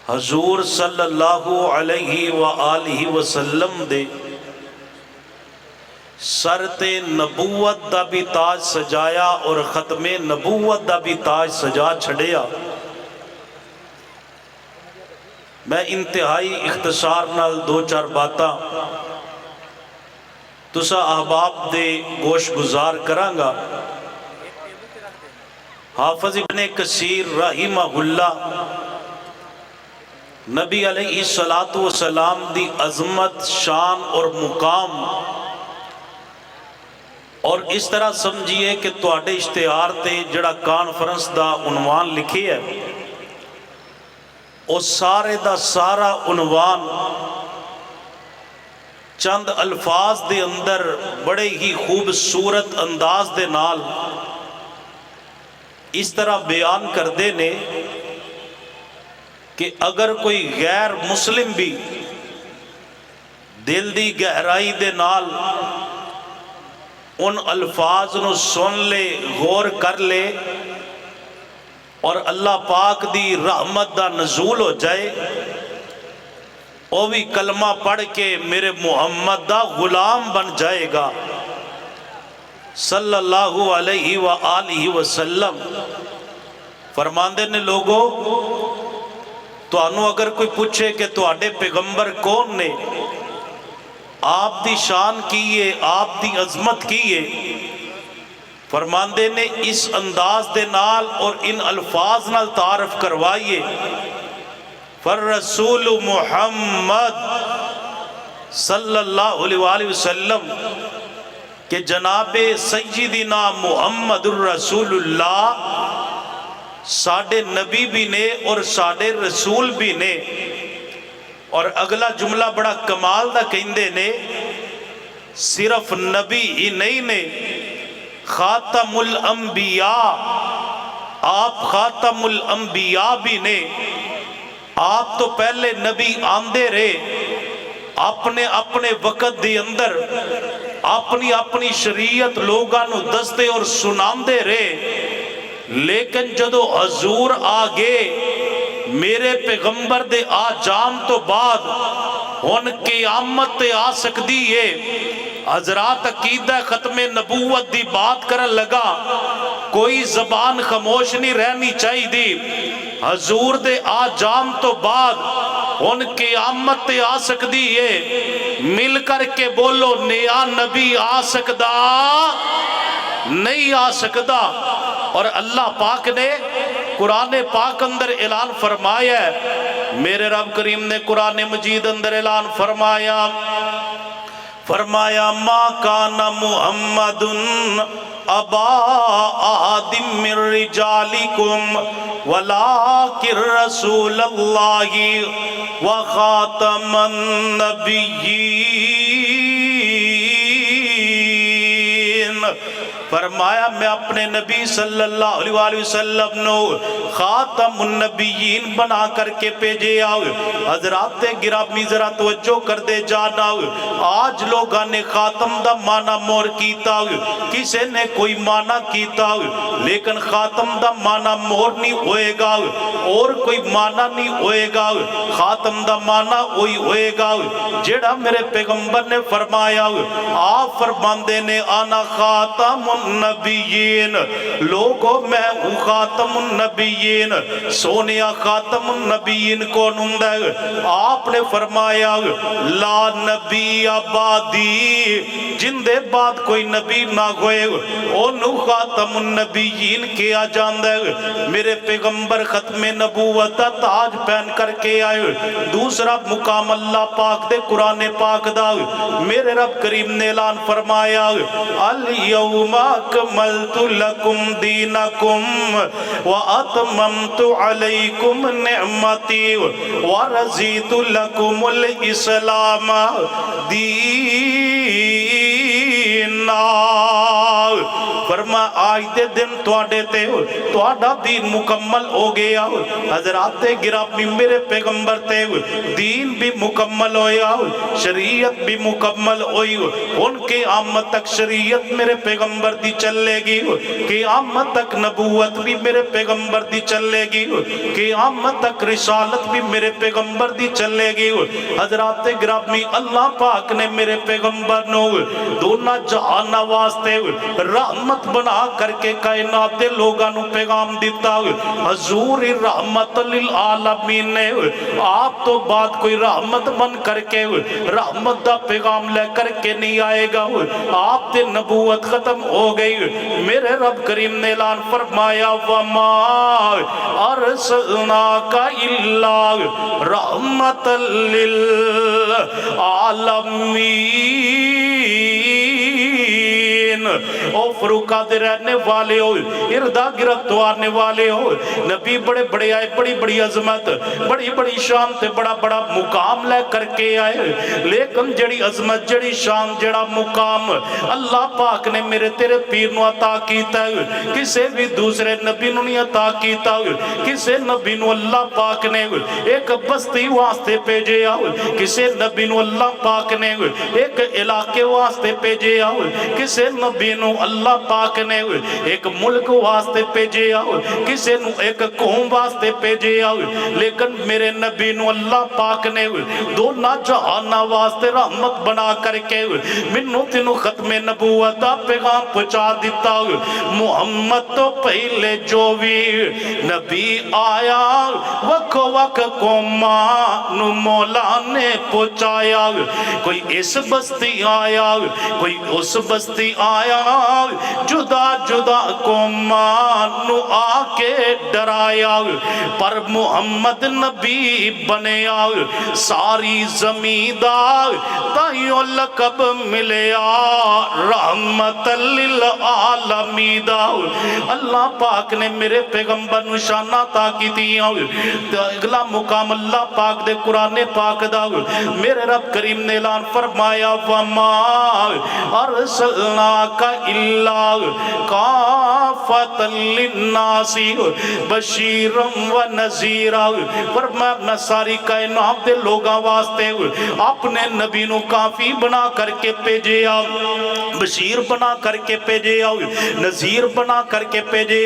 حضور صلی اللہ علیہ وآلہ وسلم دے سر تے نبوت دا بھی تاج سجایا اور ختم نبوت دا بھی تاج سجا چھڑیا۔ میں انتہائی اختصار نال دو چار باتاں تسا احباب دے گوش گزار کرانگا۔ حافظ ابن کثیر رحمہ اللہ نبی علیہ السلام دی عظمت، شان اور مقام اور اس طرح سمجھئے کہ تواڈے اشتہار تے جڑا کانفرنس دا عنوان لکھی ہے او سارے دا سارا عنوان چند الفاظ دے اندر بڑے ہی خوبصورت انداز دے نال اس طرح بیان کر دے نے کہ اگر کوئی غیر مسلم بھی دل دی گہرائی دے نال ان الفاظ نو سن لے، غور کر لے اور اللہ پاک دی رحمت دا نزول ہو جائے، وہ بھی کلمہ پڑھ کے میرے محمد دا غلام بن جائے گا صلی اللہ علیہ وآلہ وسلم۔ فرماندے نے لوگوں، تو انو اگر کوئی پوچھے کہ تو آڈے پیغمبر کون نے، آپ دی شان کیے، آپ دی عظمت کیے، فرماندے نے اس انداز دے نال اور ان الفاظ نال تعارف کروائیے۔ فالرسول محمد صلی اللہ علیہ وآلہ وسلم کہ جناب سیدنا محمد الرسول اللہ ساڑھے نبی بھی نے اور ساڑھے رسول بھی نے۔ اور اگلا جملہ بڑا کمال دا کہندے نے، صرف نبی ہی نہیں نے، خاتم الانبیاء، آپ خاتم الانبیاء بھی نے۔ آپ تو پہلے نبی آندے رہے، اپنے اپنے وقت دی اندر اپنی اپنی شریعت لوگانو دستے اور سناندے رہے، لیکن جدو حضور آگے میرے پیغمبر دے آ جان تو بعد ان قیامت تے آ سکتی ہے۔ حضرات عقیدہ ختم نبوت دی بات کرن لگا، کوئی زبان خاموش نہیں رہنی چاہی دی۔ حضور دے آ جان تو بعد ان قیامت تے آ سکتی ہے، مل کر کے بولو نیا نبی آ سکدا نہیں آ سکدا۔ اور اللہ پاک نے قرآن پاک اندر اعلان فرمایا ہے، میرے رب کریم نے قرآن مجید اندر اعلان فرمایا ما کان محمد ابا احد من رجالکم ولکن رسول اللہ وخاتم النبیین۔ فرمایا میں اپنے نبی صلی اللہ علیہ وآلہ وسلم نو خاتم النبیین بنا کر کے پیجے آؤ۔ حضرات گرامی ذرا توجہ کر دے جانا، آج لوگاں نے خاتم دا معنی مور کیتا، کسے نے کوئی معنی کیتا، لیکن خاتم دا معنی مور نہیں ہوئے گا اور کوئی معنی نہیں ہوئے گا، خاتم دا معنی ہوئی ہوئے گا جیڑا میرے پیغمبر نے فرمایا۔ آپ فرماندے نے آنا خاتم النبیین، لوگوں میں ہوں خاتم النبیین۔ سونیا خاتم النبیین کون ہوندا ہے؟ آپ نے فرمایا لا نبی آبادی، جن دے بعد کوئی نبی نہ ہوئے انہوں خاتم النبیین کیا جاندہ ہے۔ میرے پیغمبر ختم نبوت تاج پہن کر کے آئے۔ دوسرا مقام اللہ پاک دے قرآن پاک دا میرے رب کریم نے اعلان فرمایا الیوم اکملت لکم دینکم واتممت علیکم نعمتی ورضیت لکم الاسلام دینا۔ فرما آج دے دن تواڈے تے تواڈا دین مکمل ہو گیا حضرات گرامی میرے پیغمبر تے دین بھی مکمل ہویا شریعت بھی مکمل ہوئی ان کے آمد تک شریعت میرے پیغمبر دی چلے گی کہ آمد تک نبوت بھی میرے پیغمبر دی چلے گی کہ آمد تک رسالت بھی میرے پیغمبر دی چلے گی حضرات گرامی اللہ پاک نے میرے پیغمبر نو دونوں جہان واسطے رحمت بنا کر کے کائنات دے لوگاں نو پیغام دیتا حضور رحمت للعالمین نے آپ تو بات کوئی رحمت بن کر کے رحمت دا پیغام لے کر کے نہیں آئے گا آپ تے نبوت ختم ہو گئی میرے رب کریم نے اعلان فرمایا وما ارسلناک الا رحمت للعالمین او فروقہ دے رہنے والے ہو اردہ گرفتوارنے والے ہو نبی بڑے بڑے آئے بڑی بڑی عظمت بڑی بڑی شان تے بڑا بڑا مقام لے کر کے آئے لیکن جڑی عظمت جڑی شان جڑا مقام اللہ پاک نے میرے تیرے پیر نو عطا کیتا ہے کسے بھی دوسرے نبی نو نہیں عطا کیتا کسے نبی نو اللہ پاک نے ایک بستی واسطے پیجے کسے نبی نو اللہ پاک نے ایک علاقے واسطے پیجے کسے نبی نو اللہ پاک نے ایک ملک واسطے پیجے کسے نو ایک قوم واسطے پیجے لیکن میرے نبی نو اللہ پاک نے دونوں جہان واسطے رحمت بنا کر کے منو تینو ختم نبوت دا پیغام پہنچا دیتا محمد تو پہلے جو بھی نبی آیا وقت وقت قوماں نو مولا نے پہنچایا کوئی اس بستی آیا کوئی اس بستی آیا جدا جدا قوماں نو آ کے ڈرایا پر محمد نبی بنیا ساری زمیندار تائیوں لقب ملیا رحمت للعالمین اللہ پاک نے میرے پیغمبر نشانہ تاکی دیا اگلا مقام اللہ پاک دے قرآن پاک دا میرے رب کریم نے اعلان فرمایا وما ارسلناک الا کافۃ للناس بشیرا و نذیرا فرمایا ساری کائنات دے لوگاں واسطے اپنے نبی نو کافی بنا کر کے بھیجے بشیر بنا کر کے بھیجے نذیر بنا کر کے بھیجے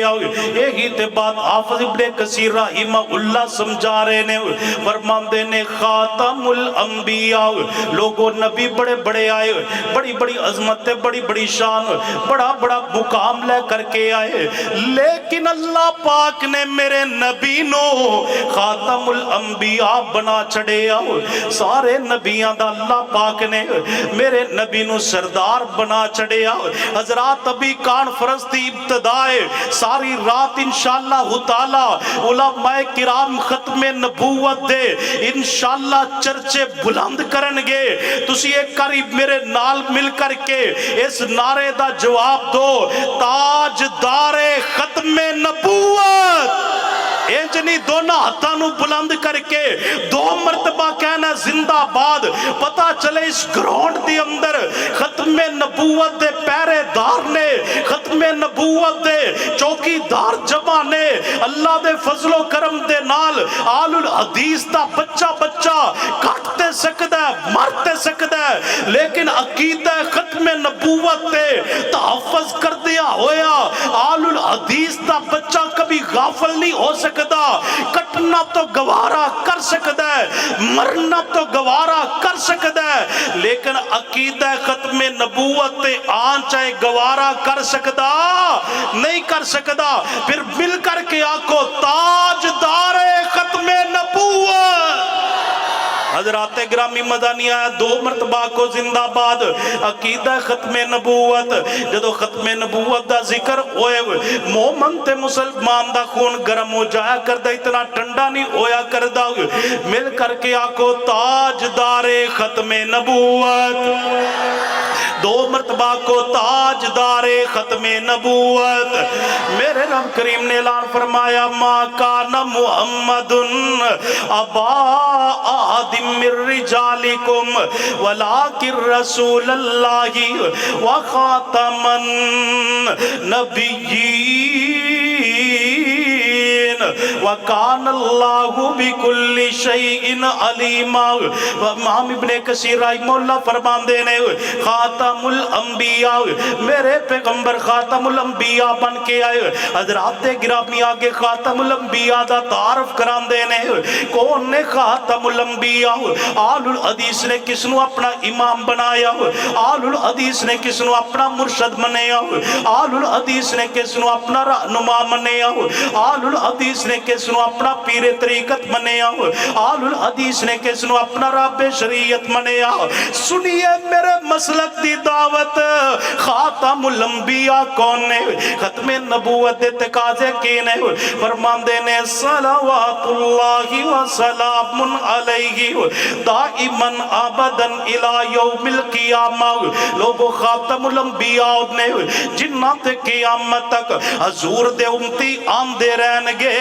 یہی تے بات حافظ ابن کثیر رحمہ اللہ سمجھا رہے نے فرماندے نے خاتم الانبیاء لوگوں نبی بڑے بڑے آئے بڑی بڑی عظمتیں بڑی بڑی شان بڑا بڑا مقام لے کر کے آئے لیکن اللہ پاک نے میرے نبی نو خاتم الانبیاء بنا چھڑے سارے نبیان دا اللہ پاک نے میرے نبی نو سردار بنا چھڑے حضرات ابھی کانفرنس دی ابتدائے ساری رات انشاءاللہ تعالی علماء کرام ختم نبوت دے انشاءاللہ چرچے بلند کرنگے تسی ایک قریب میرے نال مل کر کے اس نعرے دا جواب دو تاجدار ختم نبوت انجنی دونہ ہتھانو بلند کر کے دو مرتبہ کہنا زندہ باد پتا چلے اس گراؤنڈ دی اندر ختم نبوت دے پہرے دار نے ختم نبوت دے چوکی دار جمع نے اللہ دے فضل و کرم دے نال آل الحدیث دا بچہ بچہ کٹتے سکتا ہے مرتے سکتا ہے لیکن عقیدہ ختم نبوت دے تحفظ کر دیا ہویا آل الحدیث دا بچہ کبھی غافل نہیں ہو سکتا کٹنا تو گوارا کر سکتا ہے مرنا تو گوارا کر سکتا ہے لیکن عقیدہ ختم نبوت تے آن چاہے گوارا کر سکتا نہیں کر سکتا پھر مل کر کے آکو تاجدار ختم نبوت حضرات گرامی مدانی آیا دو مرتبہ کو زندہ باد عقیدہ ختم نبوت جدو ختم نبوت دا ذکر ہوئے مومن تے مسلمان دا خون گرم ہو جایا کردہ اتنا ٹھنڈا نہیں ہویا کردہ مل کر کے آکو تاجدار ختم نبوت دو مرتبہ کو تاجدار ختم نبوت. میرے رب کریم نے اعلان فرمایا ما کان محمد ابا احد من رجالکم ولکن رسول اللہ وخاتم النبیین وَقَانَ اللَّهُ بِكُلِّ شَيْءٍ عَلِيمًا. امام ابن کثیر رحمہ اللہ فرماندے نے خاتم الانبیاء میرے پیغمبر خاتم الانبیاء بن کے آئے. حضرات گرامی آگے خاتم الانبیاء دا تعارف کران دے نے کون نے خاتم الانبیاء. آل الحدیث نے کس نو اپنا امام بنایا, آل الحدیث نے کس نو اپنا مرشد منیا, آل الحدیث نے کس نو اپنا رہنما منیا, آل الحدیث نے کس نو اپنا پیر طریقت منیا, آل الحدیث نے کس نو اپنا رب شریعت منیا. سنیے میرے مسلک دی دعوت خاتم الانبیاء کون نے, ختم نبوت دے تقاضے کی نے. فرماندے نے صلوات اللہ وسلام علیہ دائما ابدا الی یوم القیامہ. لوگو خاتم الانبیاء نے جنہ تے قیامت تک حضور دے امتی آندے رہن گے,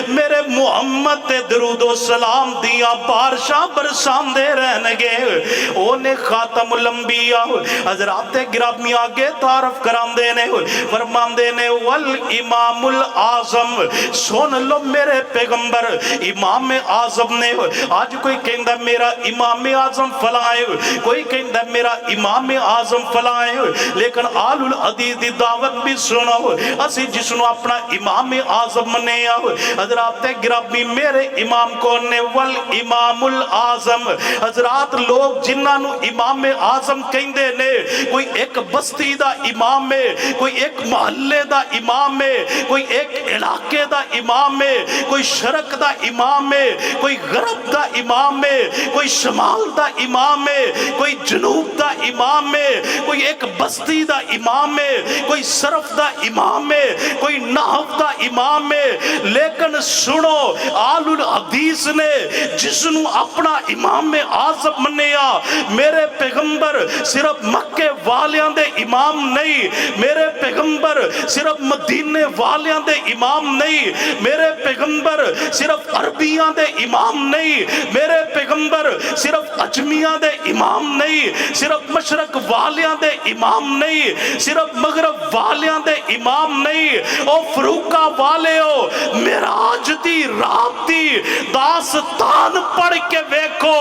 میرے محمد تے درود و سلام دیا بارشاں برسان دے رہن گے. اونے خاتم الانبیاء. حضرات گرامی آگے تعارف کران دے نے فرمان دے نے والامام الاعظم. سن لو میرے پیغمبر امام اعظم نے. آج کوئی کہندہ میرا امام اعظم فلائے, کوئی کہندہ میرا امام اعظم فلائے, لیکن آل الحدیث دی دعوت بھی سنو اسی جسنو اپنا امام اعظم منیا. حضرات گرامی میرے امام کون نے والامام الاعظم. حضرات لوگ جنہاں نو امام اعظم کہندے نے کوئی ایک بستی دا امام ہے, کوئی ایک محلے دا امام ہے, کوئی ایک علاقے دا امام ہے, کوئی شرق دا امام ہے, کوئی غرب دا امام ہے, کوئی شمال دا امام ہے, کوئی جنوب دا امام ہے, کوئی ایک بستی دا امام ہے, کوئی صرف دا امام ہے, کوئی نحو دا امام ہے. لیکن سنو آل الحدیث نے جسنو اپنا امام اعظم منیا, میرے پیغمبر صرف مکے والیاں دے امام نہیں, میرے پیغمبر صرف مدینے والیاں دے امام نہیں, میرے پیغمبر صرف عربیاں دے امام نہیں, میرے پیغمبر صرف اجمیاں دے امام نہیں, صرف مشرق والیاں دے امام نہیں, صرف مغرب والیاں دے امام نہیں. او فروقہ والے ہو معراج دی رات دی داستان پڑھ کے ویکھو,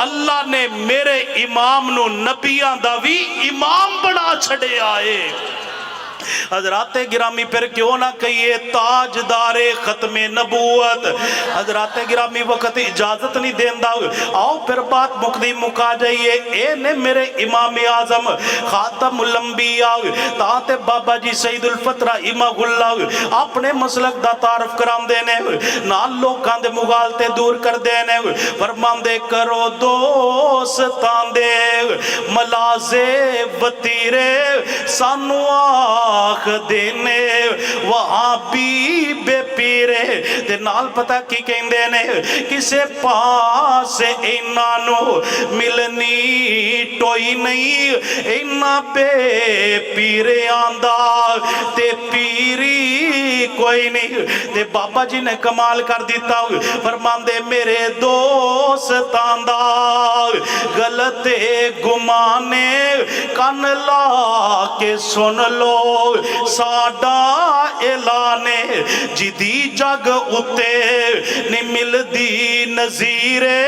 اللہ نے میرے امام نو نبیاں دا وی امام بنا چھڑے آئے. حضرات گرامی پھر کیوں نہ کہیے تاجدار ختم نبوت. حضرات گرامی وقت اجازت نہیں دیندہ, آؤ پھر بات مقدم مکا جائیے. اے نے میرے امام اعظم خاتم الانبیاء تاہت بابا جی سید الفتح رحمہ اللہ اپنے مسلک دا تعارف کرام دینے نال لوکاں دے مغالتے دور کر دینے. فرمان دے کرو دوستان دے ملازے وطیرے سانو آخ دینے وہاں بھی بے پیرے. تے نال پتہ کی کہندے نے کسے پاس اینانو ملنی ٹوئی نہیں, اینا بے پیرے آندہ تے پیری کوئی نہیں. تے بابا جی نے کمال کر دیتا فرمان دے میرے دوستان دا غلط گمانے کن لا کے سن لو ساڈا اعلانے جدی جگ اتے نہیں مل دی نظیرے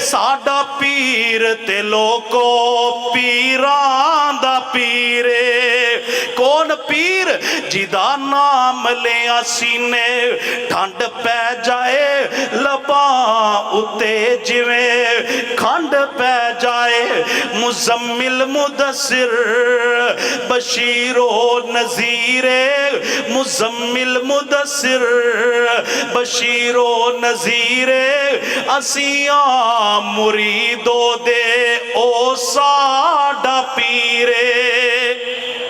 ساڈا پیر تے لوکو پیران دا پیرے. کون پیر جدا نام لیا سینے ٹھنڈ پہ جائے لباں اتے جویں کھنڈ پہ جائے. مزمل مدثر بشیر و نذیر, مزمل مدثر بشیر و نذیر, اسیاں مریدو دے او ساڈا پیرے.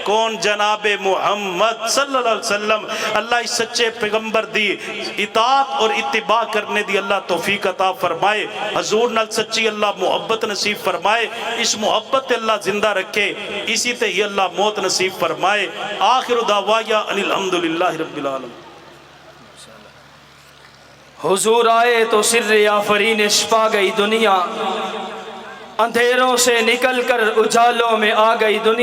کون کون؟ جناب محمد صلی اللہ علیہ وسلم۔ اللہ اس سچے پیغمبر دی اطاعت اور اتباع کرنے دی اللہ توفیق عطا فرمائے، حضور نال سچی اللہ محبت نصیب فرمائے، اس محبت اللہ زندہ رکھے، اسی تے ہی اللہ موت نصیب فرمائے۔ آخر دعوایا ان الحمدللہ رب العالمین۔ حضور آئے تو سر آفرین چھپا گئی دنیا، اندھیروں سے نکل کر اجالوں میں آ گئی دنیا۔